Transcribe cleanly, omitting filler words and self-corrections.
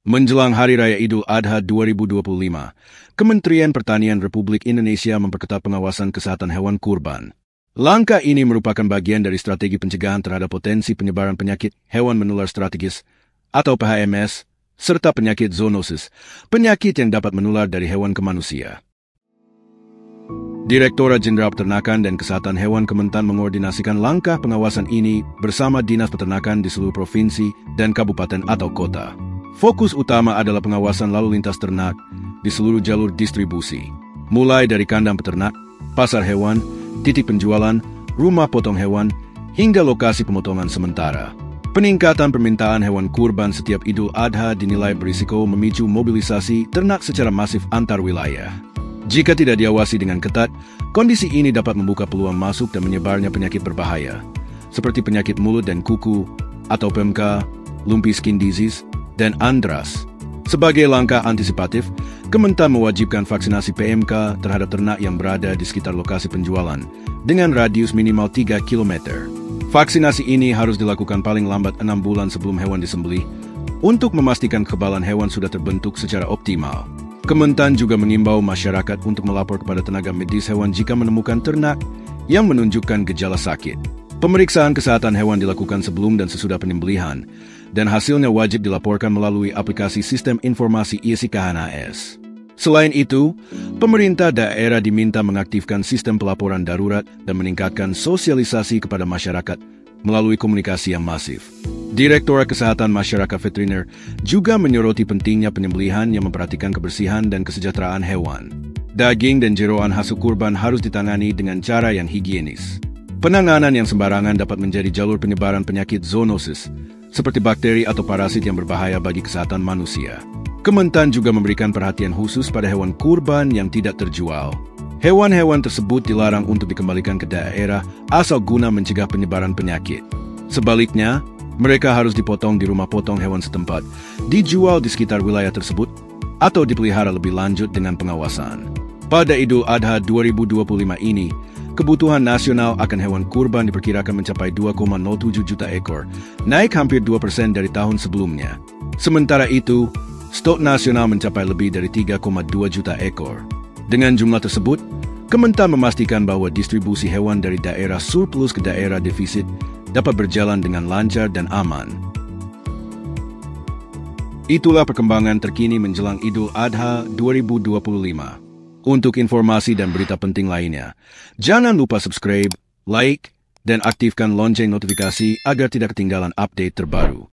Menjelang Hari Raya Idul Adha 2025, Kementerian Pertanian Republik Indonesia memperketat pengawasan kesehatan hewan kurban. Langkah ini merupakan bagian dari strategi pencegahan terhadap potensi penyebaran penyakit hewan menular strategis atau PHMS, serta penyakit zoonosis, penyakit yang dapat menular dari hewan ke manusia. Direktorat Jenderal Peternakan dan Kesehatan Hewan Kementan mengordinasikan langkah pengawasan ini bersama Dinas Peternakan di seluruh provinsi dan kabupaten atau kota. Fokus utama adalah pengawasan lalu lintas ternak di seluruh jalur distribusi, mulai dari kandang peternak, pasar hewan, titik penjualan, rumah potong hewan, hingga lokasi pemotongan sementara. Peningkatan permintaan hewan kurban setiap Idul Adha dinilai berisiko memicu mobilisasi ternak secara masif antar wilayah. Jika tidak diawasi dengan ketat, kondisi ini dapat membuka peluang masuk dan menyebarnya penyakit berbahaya, seperti penyakit mulut dan kuku atau PMK, lumpy skin disease, dan antras. Sebagai langkah antisipatif, Kementan mewajibkan vaksinasi PMK terhadap ternak yang berada di sekitar lokasi penjualan dengan radius minimal 3 km. Vaksinasi ini harus dilakukan paling lambat 6 bulan sebelum hewan disembelih untuk memastikan kekebalan hewan sudah terbentuk secara optimal. Kementan juga mengimbau masyarakat untuk melapor kepada tenaga medis hewan jika menemukan ternak yang menunjukkan gejala sakit. Pemeriksaan kesehatan hewan dilakukan sebelum dan sesudah penyembelihan, dan hasilnya wajib dilaporkan melalui aplikasi Sistem Informasi ISIKHNAS. Selain itu, pemerintah daerah diminta mengaktifkan sistem pelaporan darurat dan meningkatkan sosialisasi kepada masyarakat melalui komunikasi yang masif. Direktorat Kesehatan Masyarakat Veteriner juga menyoroti pentingnya penyembelihan yang memperhatikan kebersihan dan kesejahteraan hewan. Daging dan jeroan hasil kurban harus ditangani dengan cara yang higienis. Penanganan yang sembarangan dapat menjadi jalur penyebaran penyakit zoonosis, seperti bakteri atau parasit yang berbahaya bagi kesehatan manusia. Kementan juga memberikan perhatian khusus pada hewan kurban yang tidak terjual. Hewan-hewan tersebut dilarang untuk dikembalikan ke daerah asal guna mencegah penyebaran penyakit. Sebaliknya, mereka harus dipotong di rumah potong hewan setempat, dijual di sekitar wilayah tersebut, atau dipelihara lebih lanjut dengan pengawasan. Pada Idul Adha 2025 ini, kebutuhan nasional akan hewan kurban diperkirakan mencapai 2,07 juta ekor, naik hampir 2% dari tahun sebelumnya. Sementara itu, stok nasional mencapai lebih dari 3,2 juta ekor. Dengan jumlah tersebut, Kementan memastikan bahwa distribusi hewan dari daerah surplus ke daerah defisit dapat berjalan dengan lancar dan aman. Itulah perkembangan terkini menjelang Idul Adha 2025. Untuk informasi dan berita penting lainnya, jangan lupa subscribe, like, dan aktifkan lonceng notifikasi agar tidak ketinggalan update terbaru.